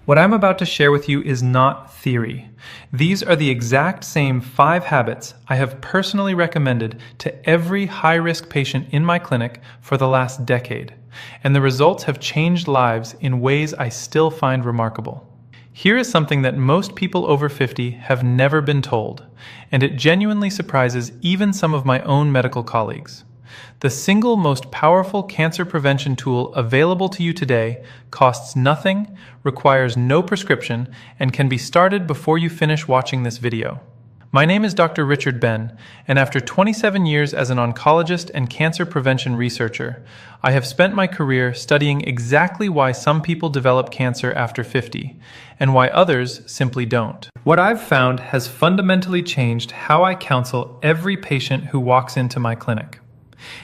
What I'm about to share with you is not theory. These are the exact same 5 habits I have personally recommended to every high-risk patient in my clinic for the last decade, and the results have changed lives in ways I still find remarkable. Here is something that most people over 50 have never been told, and it genuinely surprises even some of my own medical colleagues. The single most powerful cancer prevention tool available to you today costs nothing, requires no prescription, and can be started before you finish watching this video. My name is Dr. Richard Ben, and after 27 years as an oncologist and cancer prevention researcher, I have spent my career studying exactly why some people develop cancer after 50, and why others simply don't. What I've found has fundamentally changed how I counsel every patient who walks into my clinic.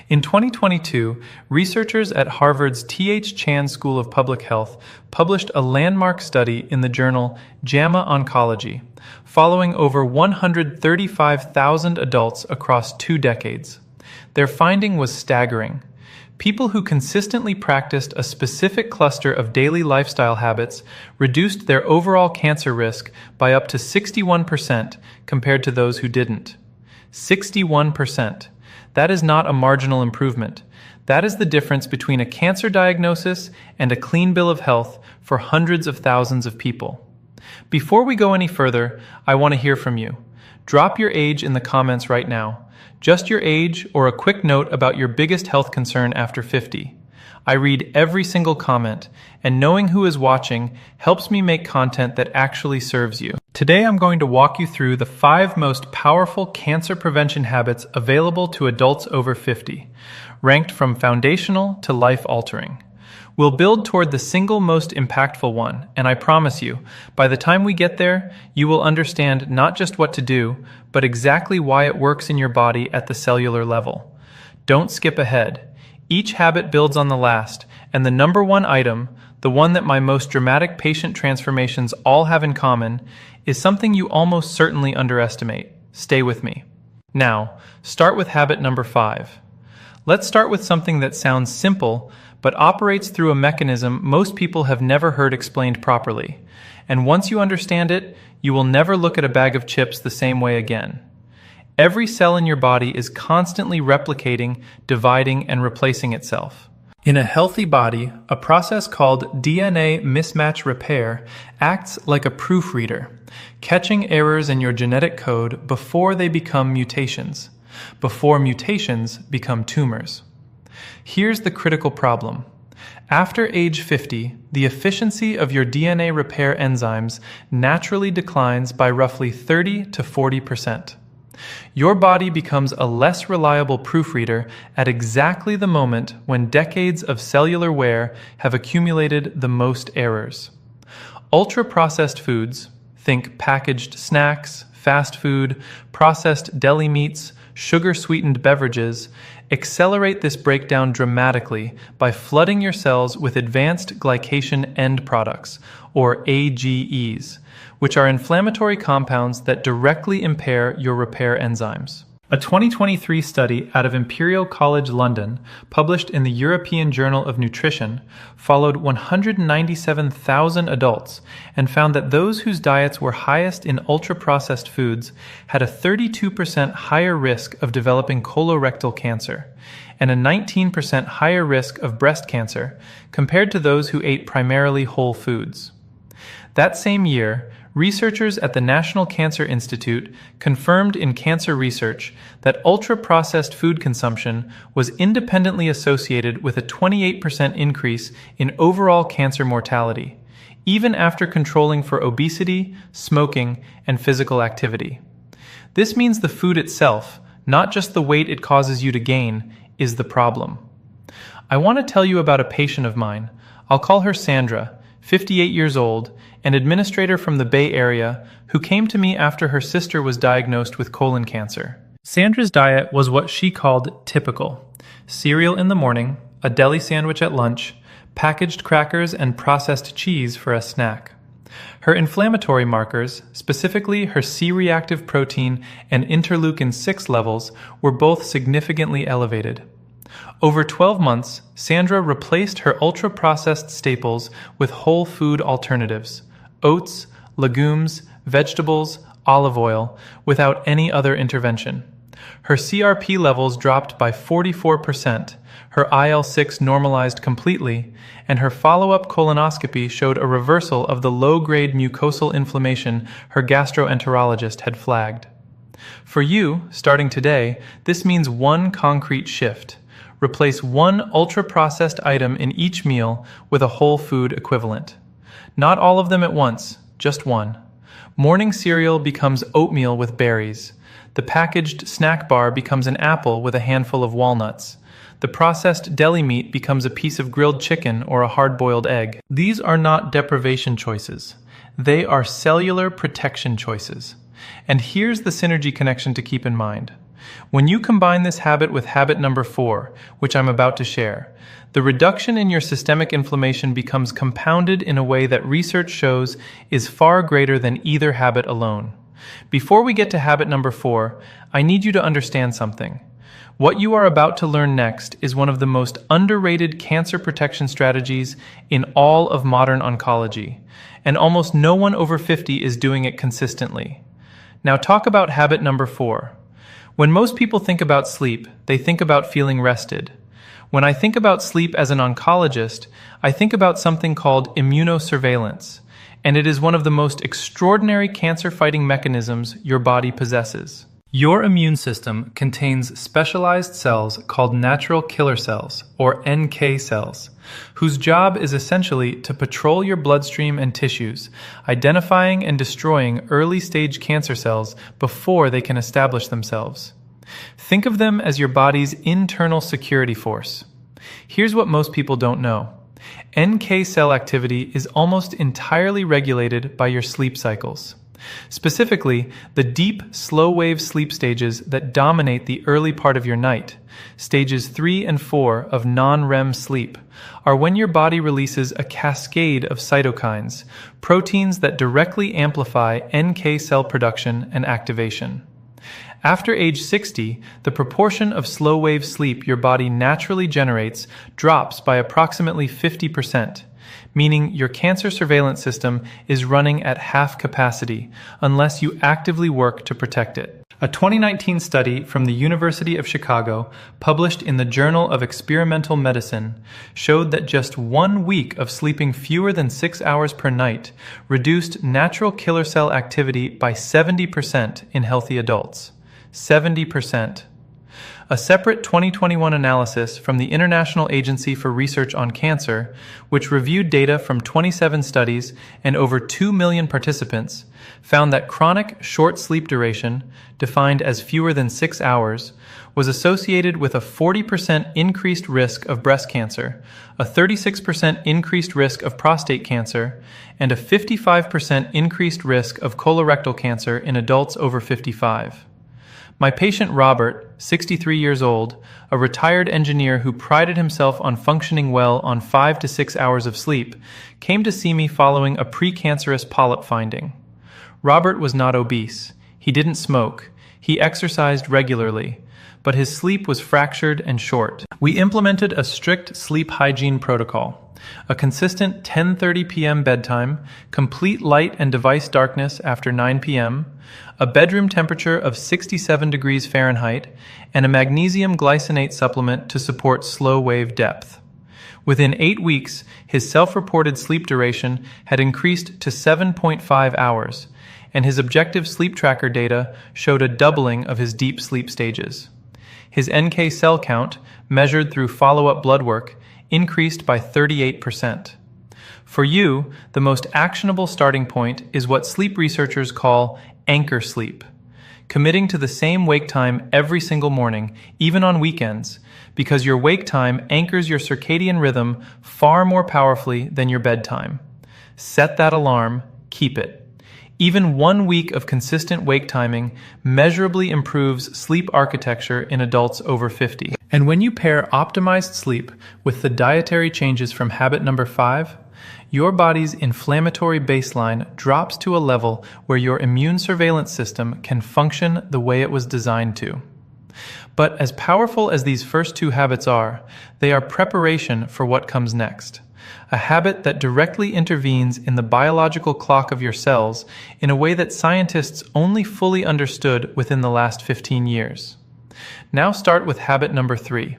In 2022, researchers at Harvard's T.H. Chan School of Public Health published a landmark study in the journal JAMA Oncology, following over 135,000 adults across 2 decades. Their finding was staggering. People who consistently practiced a specific cluster of daily lifestyle habits reduced their overall cancer risk by up to 61% compared to those who didn't. 61%. That is not a marginal improvement. That is the difference between a cancer diagnosis and a clean bill of health for hundreds of thousands of people. Before we go any further, I want to hear from you. Drop your age in the comments right now. Just your age or a quick note about your biggest health concern after 50. I read every single comment, and knowing who is watching helps me make content that actually serves you. Today I'm going to walk you through the 5 most powerful cancer prevention habits available to adults over 50, ranked from foundational to life-altering. We'll build toward the single most impactful one, and I promise you, by the time we get there, you will understand not just what to do, but exactly why it works in your body at the cellular level. Don't skip ahead. Each habit builds on the last, and the number one item, the one that my most dramatic patient transformations all have in common, is something you almost certainly underestimate. Stay with me. Now, start with habit number 5. Let's start with something that sounds simple, but operates through a mechanism most people have never heard explained properly. And once you understand it, you will never look at a bag of chips the same way again. Every cell in your body is constantly replicating, dividing, and replacing itself. In a healthy body, a process called DNA mismatch repair acts like a proofreader, catching errors in your genetic code before they become mutations, before mutations become tumors. Here's the critical problem. After age 50, the efficiency of your DNA repair enzymes naturally declines by roughly 30 to 40%. Your body becomes a less reliable proofreader at exactly the moment when decades of cellular wear have accumulated the most errors. Ultra-processed foods, think packaged snacks, fast food, processed deli meats, sugar-sweetened beverages, accelerate this breakdown dramatically by flooding your cells with advanced glycation end products, or AGEs, which are inflammatory compounds that directly impair your repair enzymes. A 2023 study out of Imperial College London, published in the European Journal of Nutrition, followed 197,000 adults and found that those whose diets were highest in ultra-processed foods had a 32% higher risk of developing colorectal cancer and a 19% higher risk of breast cancer compared to those who ate primarily whole foods. That same year, researchers at the National Cancer Institute confirmed in Cancer Research that ultra-processed food consumption was independently associated with a 28% increase in overall cancer mortality, even after controlling for obesity, smoking, and physical activity. This means the food itself, not just the weight it causes you to gain, is the problem. I want to tell you about a patient of mine. I'll call her Sandra, 58 years old, an administrator from the Bay Area, who came to me after her sister was diagnosed with colon cancer. Sandra's diet was what she called typical: cereal in the morning, a deli sandwich at lunch, packaged crackers and processed cheese for a snack. Her inflammatory markers, specifically her C-reactive protein and interleukin-6 levels, were both significantly elevated. Over 12 months, Sandra replaced her ultra-processed staples with whole food alternatives, oats, legumes, vegetables, olive oil, without any other intervention. Her CRP levels dropped by 44%, her IL-6 normalized completely, and her follow-up colonoscopy showed a reversal of the low-grade mucosal inflammation her gastroenterologist had flagged. For you, starting today, this means one concrete shift. Replace one ultra-processed item in each meal with a whole food equivalent. Not all of them at once, just one. Morning cereal becomes oatmeal with berries. The packaged snack bar becomes an apple with a handful of walnuts. The processed deli meat becomes a piece of grilled chicken or a hard-boiled egg. These are not deprivation choices. They are cellular protection choices. And here's the synergy connection to keep in mind. When you combine this habit with habit number 4, which I'm about to share, the reduction in your systemic inflammation becomes compounded in a way that research shows is far greater than either habit alone. Before we get to habit number 4, I need you to understand something. What you are about to learn next is one of the most underrated cancer protection strategies in all of modern oncology, and almost no one over 50 is doing it consistently. Now talk about habit number 4. When most people think about sleep, they think about feeling rested. When I think about sleep as an oncologist, I think about something called immunosurveillance, and it is one of the most extraordinary cancer-fighting mechanisms your body possesses. Your immune system contains specialized cells called natural killer cells, or NK cells, whose job is essentially to patrol your bloodstream and tissues, identifying and destroying early-stage cancer cells before they can establish themselves. Think of them as your body's internal security force. Here's what most people don't know. NK cell activity is almost entirely regulated by your sleep cycles. Specifically, the deep, slow-wave sleep stages that dominate the early part of your night, stages 3 and 4 of non-REM sleep, are when your body releases a cascade of cytokines, proteins that directly amplify NK cell production and activation. After age 60, the proportion of slow-wave sleep your body naturally generates drops by approximately 50%. Meaning your cancer surveillance system is running at half capacity unless you actively work to protect it. A 2019 study from the University of Chicago, published in the Journal of Experimental Medicine, showed that just 1 week of sleeping fewer than 6 hours per night reduced natural killer cell activity by 70% in healthy adults. 70%. A separate 2021 analysis from the International Agency for Research on Cancer, which reviewed data from 27 studies and over 2 million participants, found that chronic short sleep duration, defined as fewer than 6 hours, was associated with a 40% increased risk of breast cancer, a 36% increased risk of prostate cancer, and a 55% increased risk of colorectal cancer in adults over 55. My patient Robert, 63 years old, a retired engineer who prided himself on functioning well on 5 to 6 hours of sleep, came to see me following a precancerous polyp finding. Robert was not obese. He didn't smoke. He exercised regularly, but his sleep was fractured and short. We implemented a strict sleep hygiene protocol. A consistent 10:30 p.m. bedtime, complete light and device darkness after 9 p.m., a bedroom temperature of 67 degrees Fahrenheit, and a magnesium glycinate supplement to support slow-wave depth. Within 8 weeks, his self-reported sleep duration had increased to 7.5 hours, and his objective sleep tracker data showed a doubling of his deep sleep stages. His NK cell count, measured through follow-up blood work, increased by 38%. For you, the most actionable starting point is what sleep researchers call anchor sleep, committing to the same wake time every single morning, even on weekends, because your wake time anchors your circadian rhythm far more powerfully than your bedtime. Set that alarm, keep it. Even 1 week of consistent wake timing measurably improves sleep architecture in adults over 50. And when you pair optimized sleep with the dietary changes from habit number 5, your body's inflammatory baseline drops to a level where your immune surveillance system can function the way it was designed to. But as powerful as these first 2 habits are, they are preparation for what comes next. a habit that directly intervenes in the biological clock of your cells in a way that scientists only fully understood within the last 15 years. Now start with habit number 3.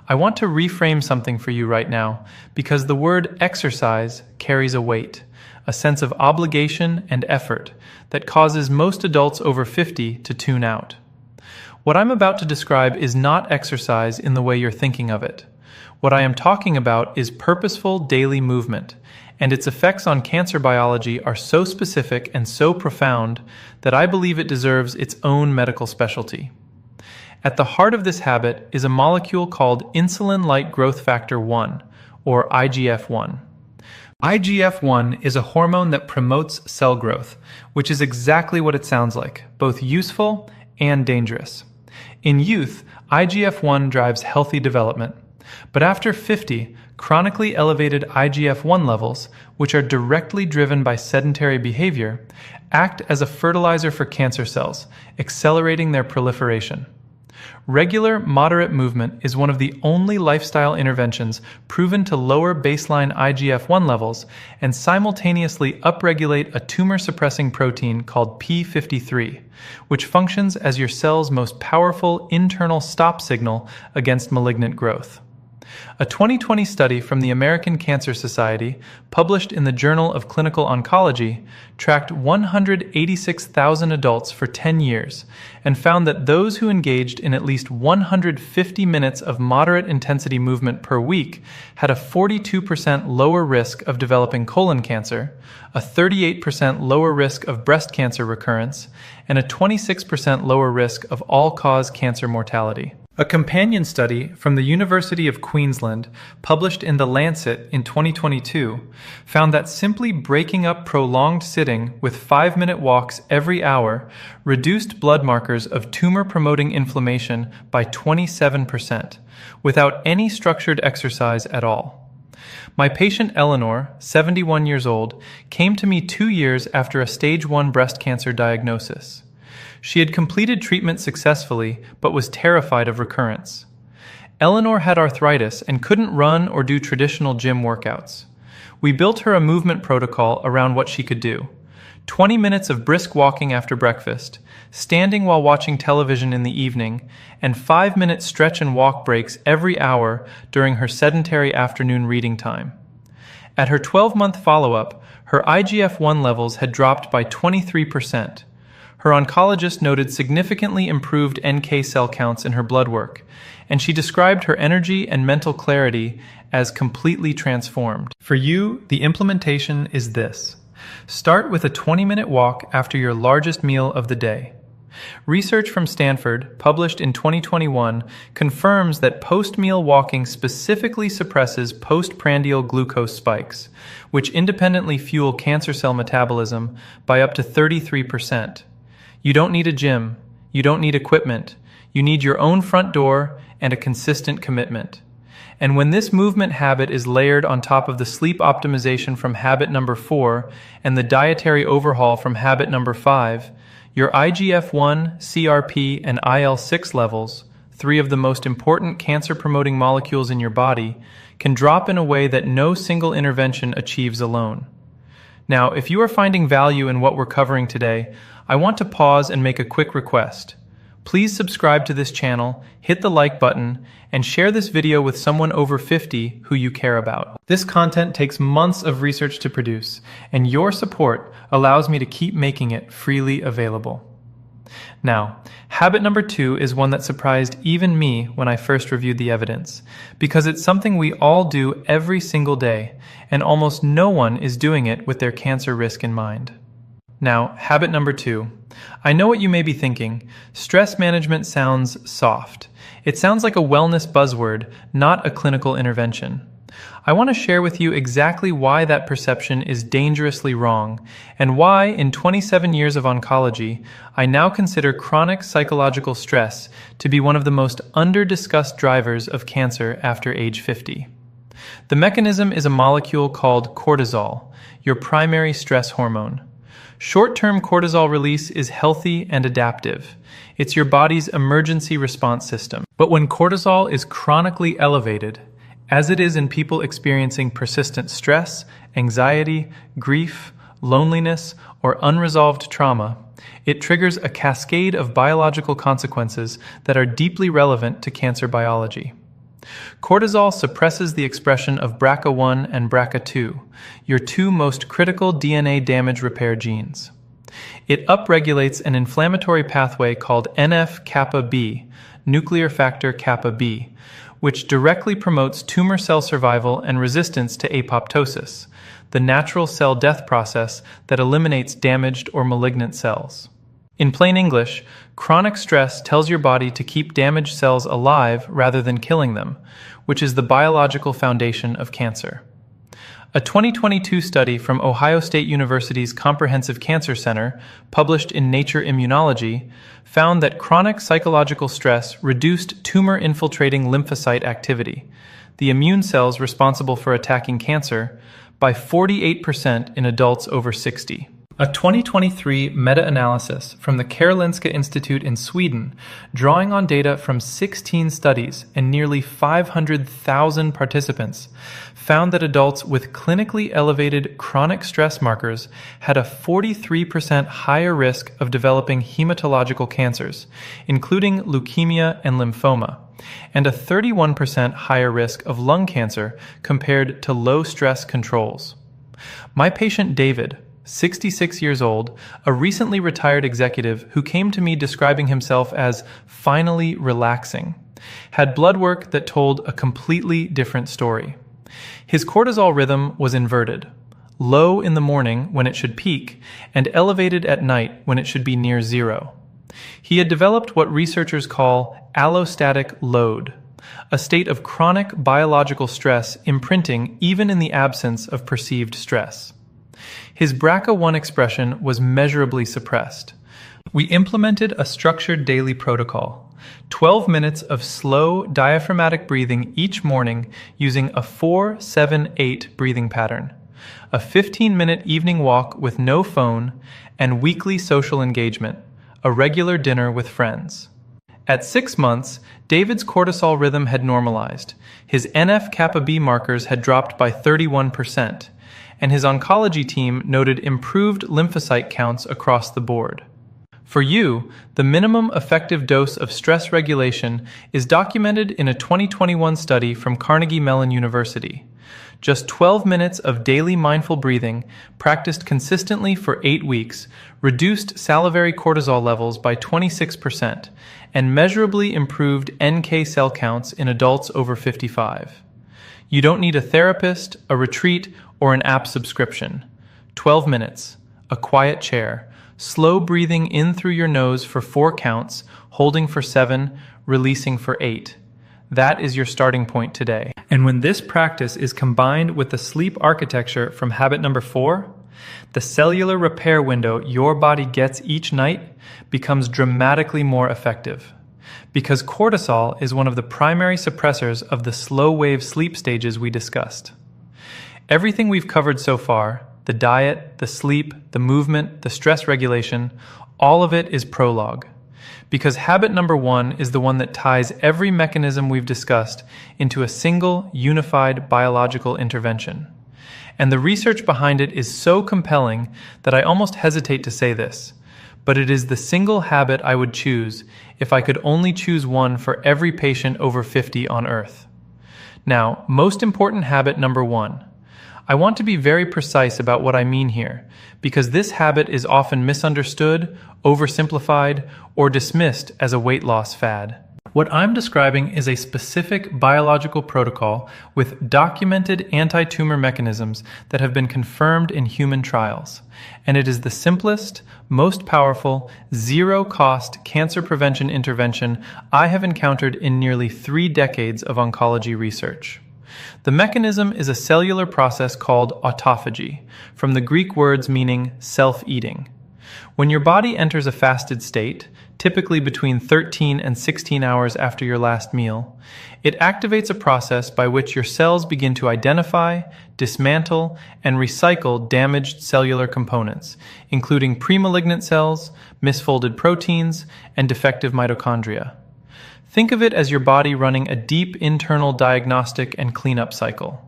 I want to reframe something for you right now because the word exercise carries a weight, a sense of obligation and effort that causes most adults over 50 to tune out. What I'm about to describe is not exercise in the way you're thinking of it. What I am talking about is purposeful daily movement, and its effects on cancer biology are so specific and so profound that I believe it deserves its own medical specialty. At the heart of this habit is a molecule called insulin-like growth factor 1, or IGF-1. IGF-1 is a hormone that promotes cell growth, which is exactly what it sounds like, both useful and dangerous. In youth, IGF-1 drives healthy development, but after 50, chronically elevated IGF-1 levels, which are directly driven by sedentary behavior, act as a fertilizer for cancer cells, accelerating their proliferation. Regular, moderate movement is one of the only lifestyle interventions proven to lower baseline IGF-1 levels and simultaneously upregulate a tumor-suppressing protein called p53, which functions as your cell's most powerful internal stop signal against malignant growth. A 2020 study from the American Cancer Society, published in the Journal of Clinical Oncology, tracked 186,000 adults for 10 years and found that those who engaged in at least 150 minutes of moderate intensity movement per week had a 42% lower risk of developing colon cancer, a 38% lower risk of breast cancer recurrence, and a 26% lower risk of all-cause cancer mortality. A companion study from the University of Queensland, published in The Lancet in 2022, found that simply breaking up prolonged sitting with 5-minute walks every hour reduced blood markers of tumor-promoting inflammation by 27%, without any structured exercise at all. My patient Eleanor, 71 years old, came to me 2 years after a stage 1 breast cancer diagnosis. She had completed treatment successfully, but was terrified of recurrence. Eleanor had arthritis and couldn't run or do traditional gym workouts. We built her a movement protocol around what she could do. 20 minutes of brisk walking after breakfast, standing while watching television in the evening, and 5-minute stretch and walk breaks every hour during her sedentary afternoon reading time. At her 12-month follow-up, her IGF-1 levels had dropped by 23%. Her oncologist noted significantly improved NK cell counts in her blood work, and she described her energy and mental clarity as completely transformed. For you, the implementation is this. Start with a 20-minute walk after your largest meal of the day. Research from Stanford, published in 2021, confirms that post-meal walking specifically suppresses postprandial glucose spikes, which independently fuel cancer cell metabolism by up to 33%. You don't need a gym, you don't need equipment, you need your own front door and a consistent commitment. And when this movement habit is layered on top of the sleep optimization from habit number 4 and the dietary overhaul from habit number 5, your IGF-1, CRP, and IL-6 levels, 3 of the most important cancer-promoting molecules in your body, can drop in a way that no single intervention achieves alone. Now, if you are finding value in what we're covering today, I want to pause and make a quick request. Please subscribe to this channel, hit the like button, and share this video with someone over 50 who you care about. This content takes months of research to produce, and your support allows me to keep making it freely available. Now, habit number 2 is one that surprised even me when I first reviewed the evidence, because it's something we all do every single day, and almost no one is doing it with their cancer risk in mind. Now, habit number 2. I know what you may be thinking. Stress management sounds soft. It sounds like a wellness buzzword, not a clinical intervention. I want to share with you exactly why that perception is dangerously wrong, and why, in 27 years of oncology, I now consider chronic psychological stress to be one of the most under-discussed drivers of cancer after age 50. The mechanism is a molecule called cortisol, your primary stress hormone. Short-term cortisol release is healthy and adaptive. It's your body's emergency response system. But when cortisol is chronically elevated, as it is in people experiencing persistent stress, anxiety, grief, loneliness, or unresolved trauma, it triggers a cascade of biological consequences that are deeply relevant to cancer biology. Cortisol suppresses the expression of BRCA1 and BRCA2, your two most critical DNA damage repair genes. It upregulates an inflammatory pathway called NF-kappa B, nuclear factor kappa B, which directly promotes tumor cell survival and resistance to apoptosis, the natural cell death process that eliminates damaged or malignant cells. In plain English, chronic stress tells your body to keep damaged cells alive rather than killing them, which is the biological foundation of cancer. A 2022 study from Ohio State University's Comprehensive Cancer Center, published in Nature Immunology, found that chronic psychological stress reduced tumor-infiltrating lymphocyte activity, the immune cells responsible for attacking cancer, by 48% in adults over 60. A 2023 meta-analysis from the Karolinska Institute in Sweden, drawing on data from 16 studies and nearly 500,000 participants, found that adults with clinically elevated chronic stress markers had a 43% higher risk of developing hematological cancers, including leukemia and lymphoma, and a 31% higher risk of lung cancer compared to low-stress controls. My patient David, 66 years old, a recently retired executive who came to me describing himself as finally relaxing, had blood work that told a completely different story. His cortisol rhythm was inverted, low in the morning when it should peak, and elevated at night when it should be near zero. He had developed what researchers call allostatic load, a state of chronic biological stress imprinting even in the absence of perceived stress. His BRCA1 expression was measurably suppressed. We implemented a structured daily protocol, 12 minutes of slow diaphragmatic breathing each morning using a 4-7-8 breathing pattern, a 15-minute evening walk with no phone, and weekly social engagement, a regular dinner with friends. At 6 months, David's cortisol rhythm had normalized, his NF-kappa B markers had dropped by 31%, and his oncology team noted improved lymphocyte counts across the board. For you, the minimum effective dose of stress regulation is documented in a 2021 study from Carnegie Mellon University. Just 12 minutes of daily mindful breathing, practiced consistently for 8 weeks, reduced salivary cortisol levels by 26% and measurably improved NK cell counts in adults over 55. You don't need a therapist, a retreat, or an app subscription. 12 minutes, a quiet chair, slow breathing in through your nose for 4 counts, holding for 7, releasing for 8. That is your starting point today. And when this practice is combined with the sleep architecture from habit number 4, the cellular repair window your body gets each night becomes dramatically more effective. Because cortisol is one of the primary suppressors of the slow-wave sleep stages we discussed. Everything we've covered so far, the diet, the sleep, the movement, the stress regulation, all of it is prologue. Because habit number 1 is the one that ties every mechanism we've discussed into a single, unified biological intervention. And the research behind it is so compelling that I almost hesitate to say this, but it is the single habit I would choose if I could only choose one for every patient over 50 on Earth. Now, most important habit number 1. I want to be very precise about what I mean here, because this habit is often misunderstood, oversimplified, or dismissed as a weight loss fad. What I'm describing is a specific biological protocol with documented anti-tumor mechanisms that have been confirmed in human trials, and it is the simplest, most powerful, zero-cost cancer prevention intervention I have encountered in nearly 3 decades of oncology research. The mechanism is a cellular process called autophagy, from the Greek words meaning self-eating. When your body enters a fasted state, typically between 13 and 16 hours after your last meal, it activates a process by which your cells begin to identify, dismantle, and recycle damaged cellular components, including premalignant cells, misfolded proteins, and defective mitochondria. Think of it as your body running a deep internal diagnostic and cleanup cycle.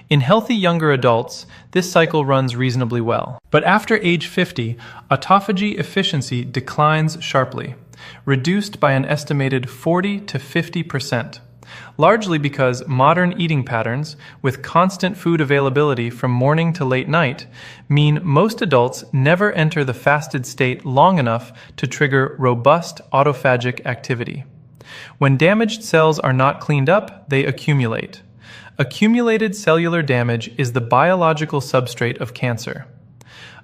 In healthy younger adults, this cycle runs reasonably well. But after age 50, autophagy efficiency declines sharply, reduced by an estimated 40 to 50%, largely because modern eating patterns, with constant food availability from morning to late night, mean most adults never enter the fasted state long enough to trigger robust autophagic activity. When damaged cells are not cleaned up, they accumulate. Accumulated cellular damage is the biological substrate of cancer.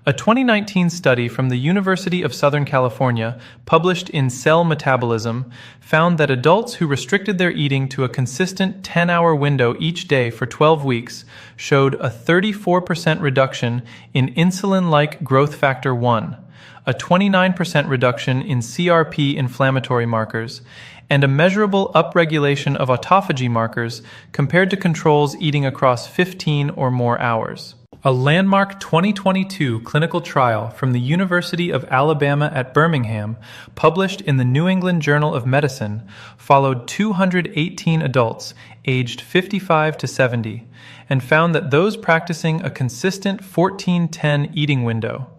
A 2019 study from the University of Southern California, published in Cell Metabolism, found that adults who restricted their eating to a consistent 10-hour window each day for 12 weeks showed a 34% reduction in insulin-like growth factor 1, a 29% reduction in CRP inflammatory markers, and a measurable upregulation of autophagy markers compared to controls eating across 15 or more hours. A landmark 2022 clinical trial from the University of Alabama at Birmingham, published in the New England Journal of Medicine, followed 218 adults aged 55 to 70 and found that those practicing a consistent 14-10 eating window,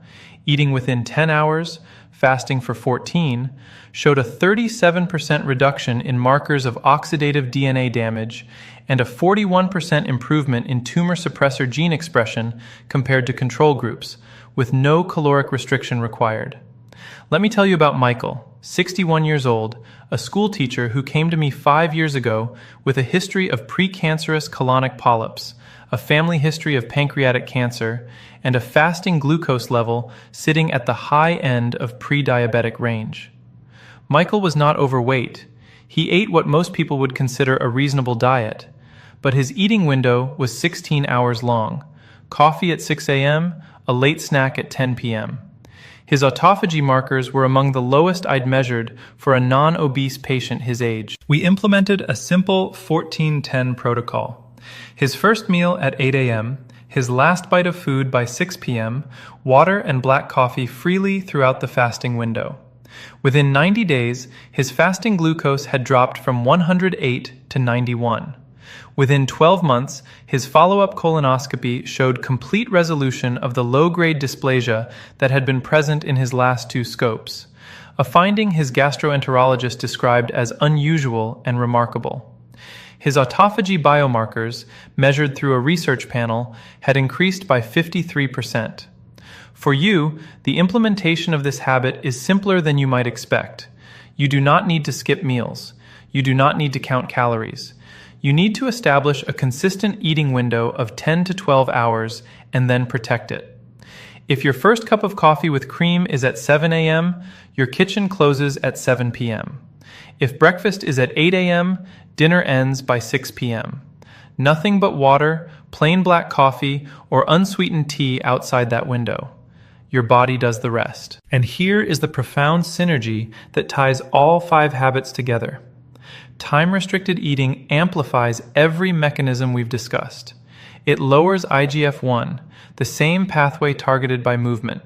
eating within 10 hours, fasting for 14, showed a 37% reduction in markers of oxidative DNA damage and a 41% improvement in tumor suppressor gene expression compared to control groups, with no caloric restriction required. Let me tell you about Michael, 61 years old, a school teacher who came to me 5 years ago with a history of precancerous colonic polyps, a family history of pancreatic cancer, and a fasting glucose level sitting at the high end of pre-diabetic range. Michael was not overweight. He ate what most people would consider a reasonable diet, but his eating window was 16 hours long: coffee at 6 a.m., a late snack at 10 p.m. His autophagy markers were among the lowest I'd measured for a non-obese patient his age. We implemented a simple 14-10 protocol. His first meal at 8 a.m., his last bite of food by 6 p.m., water and black coffee freely throughout the fasting window. Within 90 days, his fasting glucose had dropped from 108 to 91. Within 12 months, his follow-up colonoscopy showed complete resolution of the low-grade dysplasia that had been present in his last 2 scopes, a finding his gastroenterologist described as unusual and remarkable. His autophagy biomarkers, measured through a research panel, had increased by 53%. For you, the implementation of this habit is simpler than you might expect. You do not need to skip meals. You do not need to count calories. You need to establish a consistent eating window of 10 to 12 hours and then protect it. If your first cup of coffee with cream is at 7 a.m., your kitchen closes at 7 p.m. If breakfast is at 8 a.m., dinner ends by 6 p.m. Nothing but water, plain black coffee, or unsweetened tea outside that window. Your body does the rest. And here is the profound synergy that ties all 5 habits together. Time-restricted eating amplifies every mechanism we've discussed. It lowers IGF-1, the same pathway targeted by movement.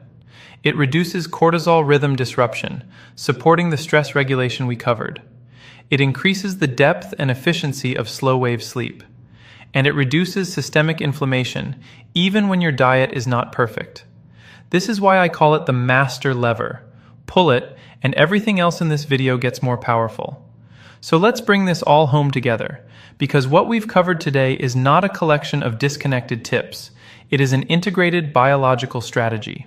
It reduces cortisol rhythm disruption, supporting the stress regulation we covered. It increases the depth and efficiency of slow-wave sleep. And it reduces systemic inflammation, even when your diet is not perfect. This is why I call it the master lever. Pull it, and everything else in this video gets more powerful. So let's bring this all home together, because what we've covered today is not a collection of disconnected tips. It is an integrated biological strategy.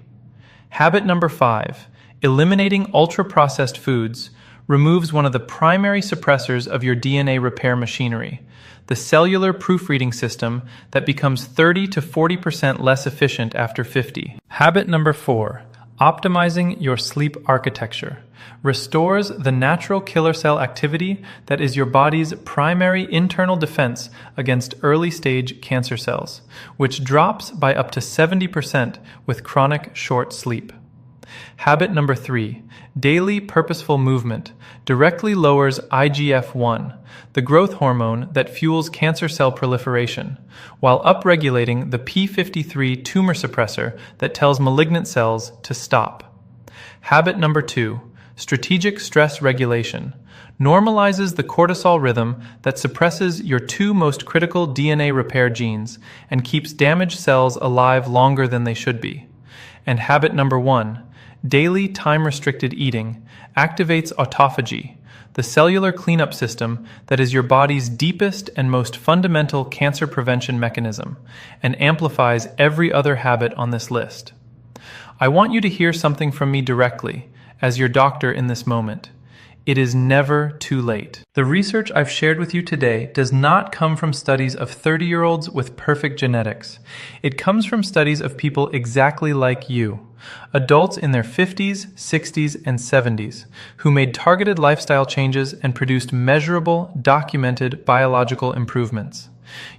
Habit number 5, eliminating ultra-processed foods, removes one of the primary suppressors of your DNA repair machinery, the cellular proofreading system that becomes 30 to 40% less efficient after 50. Habit number 4, optimizing your sleep architecture, restores the natural killer cell activity that is your body's primary internal defense against early-stage cancer cells, which drops by up to 70% with chronic short sleep. Habit number 3, daily purposeful movement, directly lowers IGF-1, the growth hormone that fuels cancer cell proliferation, while upregulating the p53 tumor suppressor that tells malignant cells to stop. Habit number 2, strategic stress regulation, normalizes the cortisol rhythm that suppresses your two most critical DNA repair genes and keeps damaged cells alive longer than they should be. And habit number 1, daily time-restricted eating, activates autophagy, the cellular cleanup system that is your body's deepest and most fundamental cancer prevention mechanism, and amplifies every other habit on this list. I want you to hear something from me directly, as your doctor in this moment. It is never too late. The research I've shared with you today does not come from studies of 30-year-olds with perfect genetics. It comes from studies of people exactly like you, adults in their 50s, 60s, and 70s, who made targeted lifestyle changes and produced measurable, documented biological improvements.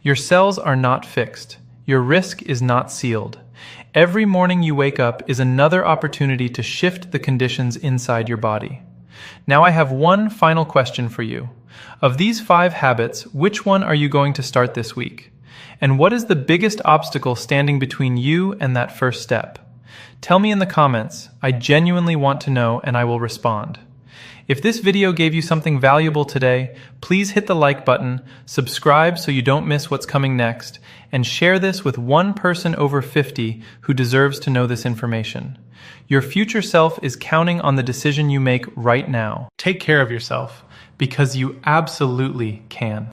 Your cells are not fixed. Your risk is not sealed. Every morning you wake up is another opportunity to shift the conditions inside your body. Now I have one final question for you. Of these 5 habits, which one are you going to start this week? And what is the biggest obstacle standing between you and that first step? Tell me in the comments. I genuinely want to know, and I will respond. If this video gave you something valuable today, please hit the like button, subscribe so you don't miss what's coming next, and share this with one person over 50 who deserves to know this information. Your future self is counting on the decision you make right now. Take care of yourself, because you absolutely can.